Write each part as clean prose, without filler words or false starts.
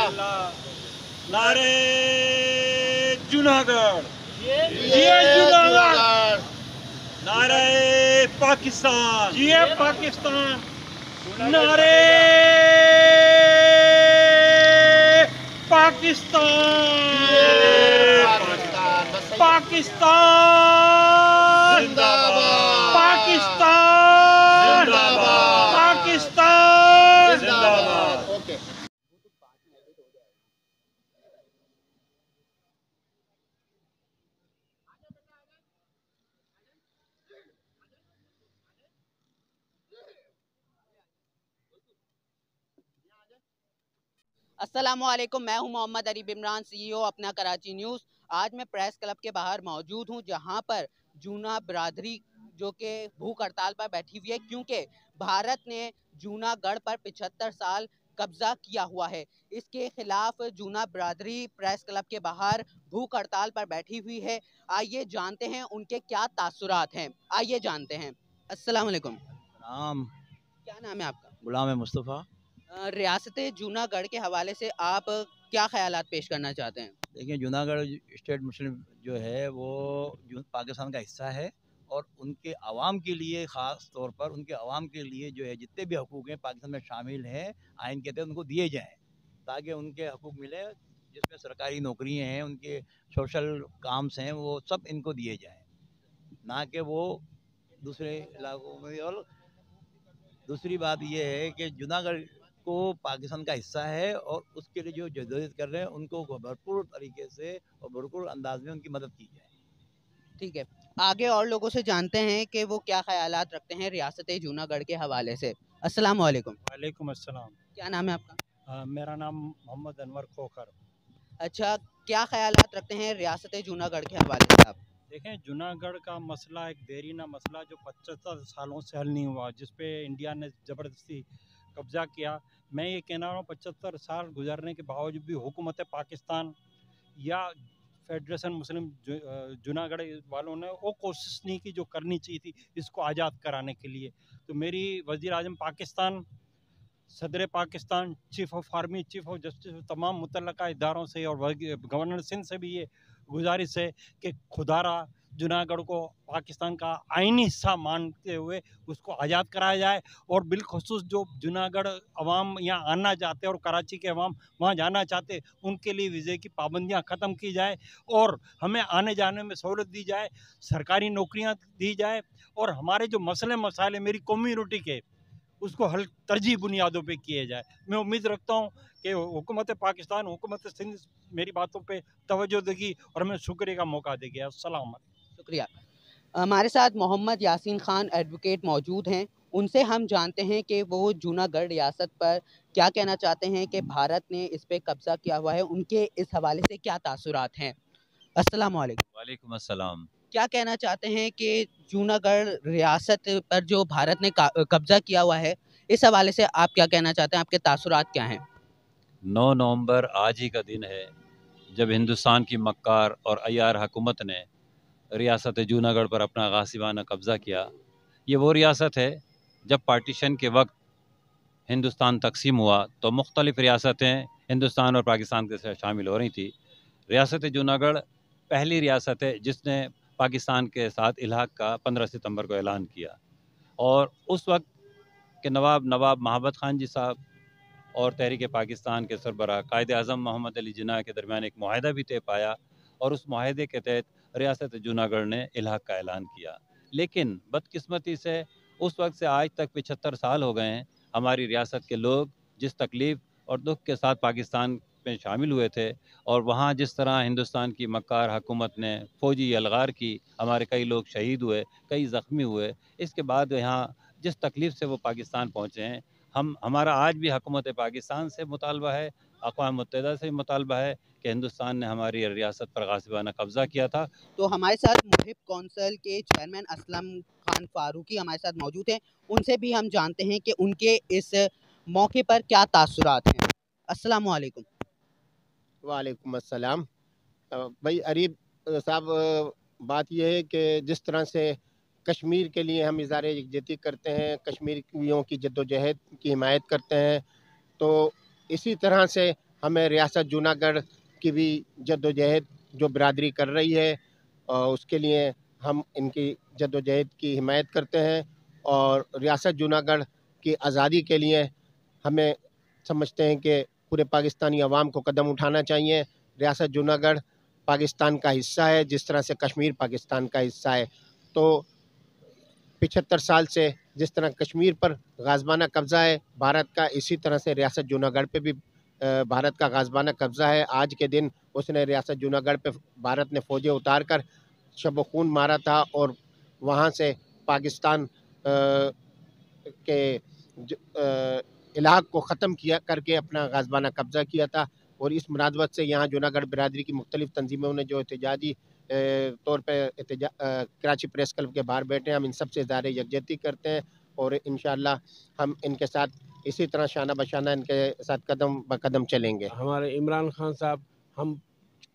नारे जूनागढ़, ये जूनागढ़, नारे पाकिस्तान, ये पाकिस्तान, नारे पाकिस्तान, पाकिस्तान जिंदाबाद, पाकिस्तान जिंदाबाद, पाकिस्तान जिंदाबाद। ओके। अस्सलामुअलैकुम, मैं हूं मोहम्मद अरीब इमरान, CEO अपना कराची न्यूज़। आज मैं प्रेस क्लब के बाहर मौजूद हूं, जहां पर जूना बिरादरी जो कि भूख हड़ताल पर बैठी हुई है, क्योंकि भारत ने जूनागढ़ पर 75 साल कब्जा किया हुआ है। इसके खिलाफ जूना बिरादरी प्रेस क्लब के बाहर भूख हड़ताल पर बैठी हुई है। आइए जानते हैं उनके क्या तासुरात हैं, आइए जानते हैं। अस्सलाम वालेकुम। नाम क्या नाम है आपका? गुलाम मुस्तफ़ा। रियासत जूनागढ़ के हवाले से आप क्या ख्यालात पेश करना चाहते हैं? देखिए, जूनागढ़ स्टेट मुस्लिम जो है वो पाकिस्तान का हिस्सा है, और उनके अवाम के लिए ख़ास तौर पर उनके अवाम के लिए जो है जितने भी हकूक़ हैं पाकिस्तान में शामिल हैं, आइन के तहत उनको दिए जाएँ, ताकि उनके हकूक़ मिले। जिसमें सरकारी नौकरियाँ हैं, उनके सोशल काम्स हैं, वो सब इनको दिए जाएँ, ना कि वो दूसरे इलाकों में। और दूसरी बात ये है कि जूनागढ़ को पाकिस्तान का हिस्सा है, और उसके लिए जो जदोजहद कर रहे हैं उनको भरपूर तरीके से और भरपूर अंदाज में उनकी मदद की जाए। ठीक है, आगे और लोगों से जानते हैं कि वो क्या ख्यालात रखते हैं रियासत जूनागढ़ के हवाले से। अस्सलाम वालेकुम। वालेकुम अस्सलाम। क्या नाम है आपका? मेरा नाम मोहम्मद अनवर खोखर। अच्छा, क्या ख्यालात रखते हैं रियासत जूनागढ़ के हवाले से आप? देखें, जूनागढ़ का मसला एक देरीना मसला जो 75 सालों से हल नहीं हुआ, जिस पे इंडिया ने ज़बरदस्ती कब्ज़ा किया। मैं ये कहना रहा हूँ 75 साल गुजरने के बावजूद भी हुकूमत पाकिस्तान या फेडरेशन मुस्लिम जूनागढ़ वालों ने वो कोशिश नहीं की जो करनी चाहिए थी इसको आज़ाद कराने के लिए। तो मेरी वज़ीर आज़म पाकिस्तान, सदर Pakistan, chief of army, chief of justice, तमाम मुतल्लका इदारों से और गवर्नर सिंध से भी ये गुजारिश है कि खुदारा जूनागढ़ को पाकिस्तान का आइनी हिस्सा मानते हुए उसको आज़ाद कराया जाए, और बिलखुसूस जो जूनागढ़ अवाम यहाँ आना चाहते हैं और कराची के अवाम वहाँ जाना चाहते, उनके लिए वीज़े की पाबंदियाँ ख़त्म की जाए और हमें आने जाने में सहूलत दी जाए, सरकारी नौकरियाँ दी जाए, और हमारे जो मसले मसाइल मेरी कम्युनिटी के उसको हल तरजीह बुनियादों पे किए जाए। मैं उम्मीद रखता हूँ कि हुकूमत पाकिस्तान, हुकूमत सिंध मेरी बातों पे तवज्जो देगी और हमें शुक्रिया का मौका देगी। अस्सलाम। शुक्रिया। हमारे साथ मोहम्मद यासीन खान एडवोकेट मौजूद हैं, उनसे हम जानते हैं कि वो जूनागढ़ रियासत पर क्या कहना चाहते हैं कि भारत ने इस पे कब्ज़ा किया हुआ है, उनके इस हवाले से क्या तासुरात हैं। अस्सलाम वालेकुम। वालेकुम अस्सलाम। क्या कहना चाहते हैं कि जूनागढ़ रियासत पर जो भारत ने कब्ज़ा किया हुआ है, इस हवाले से आप क्या कहना चाहते हैं, आपके तासुरात क्या हैं? 9 नवंबर आज ही का दिन है जब हिंदुस्तान की मक्कार और अय्यार हुकूमत ने रियासत जूनागढ़ पर अपना गासिबाना कब्ज़ा किया। ये वो रियासत है जब पार्टीशन के वक्त हिंदुस्तान तकसीम हुआ तो मुख्तलिफ़ रियासतें हिंदुस्तान और पाकिस्तान के साथ शामिल हो रही थी। रियासत जूनागढ़ पहली रियासत है जिसने पाकिस्तान के साथ इल्हाक़ का 15 सितंबर को ऐलान किया, और उस वक्त के नवाब महाबत खान जी साहब और तहरीक पाकिस्तान के सरबराह कायद आज़म मोहम्मद अली जिन्ना के दरमियान एक मुआहदा भी तय पाया, और उस मुआहदे के तहत रियासत जूनागढ़ ने इल्हाक़ का ऐलान किया। लेकिन बदकिस्मती से उस वक्त से आज तक 75 साल हो गए हैं, हमारी रियासत के लोग जिस तकलीफ़ और दुख के साथ पाकिस्तान में शामिल हुए थे, और वहाँ जिस तरह हिंदुस्तान की मक्कार हुकूमत ने फ़ौजी अलगार की, हमारे कई लोग शहीद हुए, कई ज़ख्मी हुए, इसके बाद यहाँ जिस तकलीफ़ से वो पाकिस्तान पहुँचे हैं, हमारा आज भी हुकूमत पाकिस्तान से मुतालबा है, अक़वाम मुत्तहिदा से मुतालबा है कि हिंदुस्तान ने हमारी रियासत पर गासिबाना कब्ज़ा किया था। तो हमारे साथ मुहिब कौंसिल के चेयरमैन असलम खान फारूकी हमारे साथ मौजूद हैं, उनसे भी हम जानते हैं कि उनके इस मौके पर क्या तासुरात हैं। अस्सलाम वालेकुम। वालेकुम अस्सलाम। भाई अरीब साहब, बात यह है कि जिस तरह से कश्मीर के लिए हम इज़हार यकजहती करते हैं, कश्मीरियों की जद्दोजहद की हिमायत करते हैं, तो इसी तरह से हमें रियासत जूनागढ़ की भी जद्दोजहद जो बिरादरी कर रही है उसके लिए हम इनकी जद्दोजहद की हिमायत करते हैं और रियासत जूनागढ़ की आज़ादी के लिए हमें समझते हैं कि पूरे पाकिस्तानी अवाम को कदम उठाना चाहिए। रियासत जूनागढ़ पाकिस्तान का हिस्सा है जिस तरह से कश्मीर पाकिस्तान का हिस्सा है। तो 75 साल से जिस तरह कश्मीर पर गाज़बाना कब्ज़ा है भारत का, इसी तरह से रियासत जूनागढ़ पे भी भारत का गाज़बाना कब्ज़ा है। आज के दिन उसने रियासत जूनागढ़ पे भारत ने फ़ौजें उतार कर शब खून मारा था और वहाँ से पाकिस्तान के इलाक़ को ख़त्म किया करके अपना गाज़बाना कब्ज़ा किया था। और इस मुनासबत से यहाँ जूनागढ़ बिरादरी की मुख्तलिफ़ तंजीमों ने जो एहतजाजी तौर पर कराची प्रेस क्लब के बाहर बैठे हैं, हम इन सब से इज़हार यकजहती करते हैं और इंशाअल्लाह हम इनके साथ इसी तरह शाना बशाना इनके साथ कदम ब कदम चलेंगे। हमारे इमरान खान साहब, हम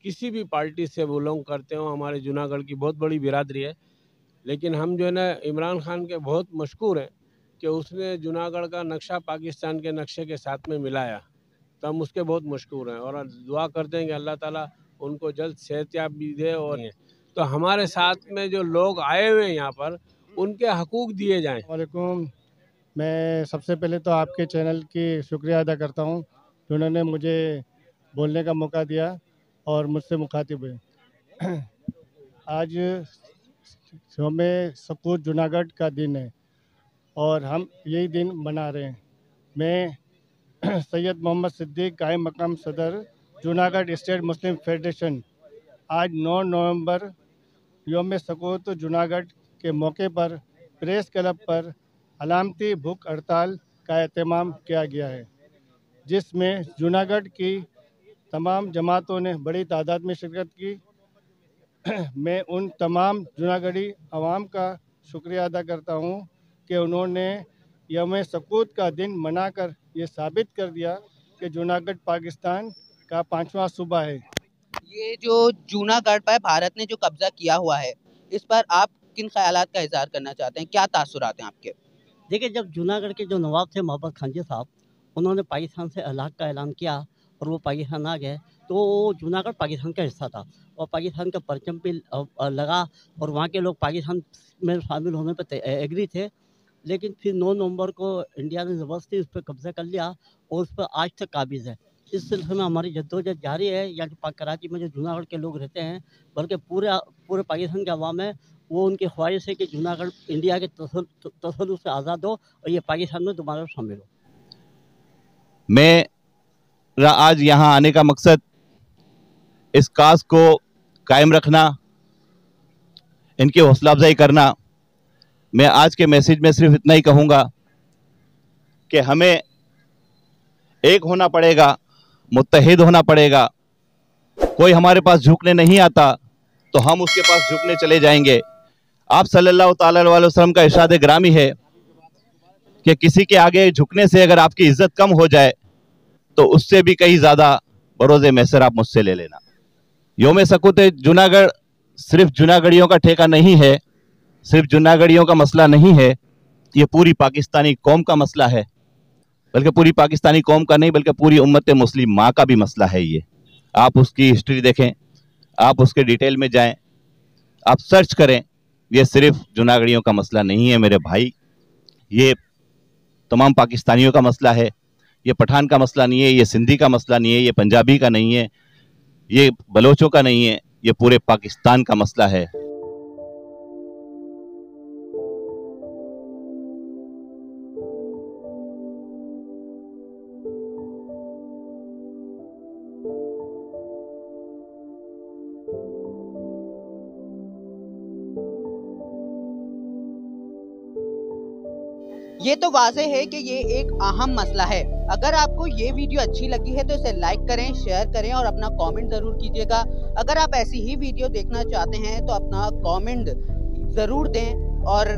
किसी भी पार्टी से बिलोंग करते हो, हमारे जूनागढ़ की बहुत बड़ी बिरादरी है, लेकिन हम जो है ना इमरान खान के बहुत मशकूर हैं कि उसने जूनागढ़ का नक्शा पाकिस्तान के नक्शे के साथ में मिलाया, तो हम उसके बहुत मशकूर हैं और दुआ करते हैं कि अल्लाह ताला उनको जल्द सेहतयाब भी दे। और तो हमारे साथ में जो लोग आए हुए हैं यहाँ पर उनके हकूक़ दिए जाएँ। वालेकुम, मैं सबसे पहले तो आपके चैनल की शुक्रिया अदा करता हूँ जिन्होंने मुझे बोलने का मौका दिया और मुझसे मुखातिब हुए। आज यौम सकूत जूनागढ़ का दिन है और हम यही दिन मना रहे हैं। मैं सैयद मोहम्मद सिद्दीक कायम मकाम सदर जूनागढ़ स्टेट मुस्लिम फेडरेशन आज 9 नवंबर यौम सकूत जूनागढ़ के मौके पर प्रेस क्लब पर अलामती भूख हड़ताल का एहतमाम किया गया है, जिसमें जूनागढ़ की तमाम जमातों ने बड़ी तादाद में शिरकत की। मैं उन तमाम जूनागढ़ी अवाम का शुक्रिया अदा करता हूँ कि उन्होंने यौम सकूत का दिन मनाकर ये साबित कर दिया कि जूनागढ़ पाकिस्तान का 5वां सूबा है। ये जो जूनागढ़ पर भारत ने जो कब्जा किया हुआ है, इस पर आप किन ख्यालात का इज़हार करना चाहते हैं, क्या तासुरात हैं आपके? देखिए, जब जूनागढ़ के जो नवाब थे मोहब्बत खानजी साहब, उन्होंने पाकिस्तान से अलग का ऐलान किया और वो पाकिस्तान आ गए, तो जूनागढ़ पाकिस्तान का हिस्सा था और पाकिस्तान का परचम भी लगा और वहाँ के लोग पाकिस्तान में शामिल होने पर एग्री थे। लेकिन फिर 9 नवंबर को इंडिया ने ज़बरदस्ती उस पर कब्जा कर लिया और उस पर आज तक काबिज़ है। इस सिलसिले में हमारी जद्दोजहद जारी है। यहाँ कराची में जो जूनागढ़ के लोग रहते हैं, बल्कि पूरे पाकिस्तान के अवाम है, वो उनकी ख्वाहिश है कि जूनागढ़ इंडिया के तसल्लुत से आज़ाद हो और ये पाकिस्तान में दोबारा शामिल हो। मेरा आज यहाँ आने का मकसद इस काज को कायम रखना, इनकी हौसला अफजाई करना। मैं आज के मैसेज में सिर्फ इतना ही कहूँगा कि हमें एक होना पड़ेगा, मुत्तहिद होना पड़ेगा। कोई हमारे पास झुकने नहीं आता तो हम उसके पास झुकने चले जाएंगे। आप सल्लल्लाहु ताला अलैहि वसल्लम का इरशाद ग्रामी है कि किसी के आगे झुकने से अगर आपकी इज्जत कम हो जाए तो उससे भी कहीं ज़्यादा बरोज़े मैसर आप मुझसे ले लेना। यौम सकूत जूनागढ़ सिर्फ जूनागढ़ियों का ठेका नहीं है, सिर्फ जूनागढ़ियों का मसला नहीं है, ये पूरी पाकिस्तानी कौम का मसला है। बल्कि पूरी पाकिस्तानी कौम का नहीं, बल्कि पूरी उम्मत मुस्लिम माँ का भी मसला है ये। आप उसकी हिस्ट्री देखें, आप उसके डिटेल में जाएं, आप सर्च करें। ये सिर्फ जूनागढ़ियों का मसला नहीं है मेरे भाई, ये तमाम पाकिस्तानियों का मसला है। ये पठान का मसला नहीं है, ये सिंधी का मसला नहीं है, ये पंजाबी का नहीं है, ये बलोचों का नहीं है, ये पूरे पाकिस्तान का मसला है। ये तो वाज़ेह है कि ये एक अहम मसला है। अगर आपको ये वीडियो अच्छी लगी है तो इसे लाइक करें, शेयर करें और अपना कमेंट ज़रूर कीजिएगा। अगर आप ऐसी ही वीडियो देखना चाहते हैं तो अपना कमेंट ज़रूर दें और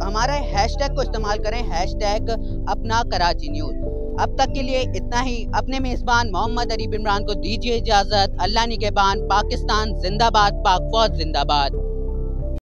हमारे हैशटैग को इस्तेमाल करें, हैशटैग अपना कराची न्यूज़। अब तक के लिए इतना ही। अपने मेज़बान मोहम्मद अरीब इमरान को दीजिए इजाज़त। अल्लाह निगहबान। पाकिस्तान जिंदाबाद, पाक फौज जिंदाबाद।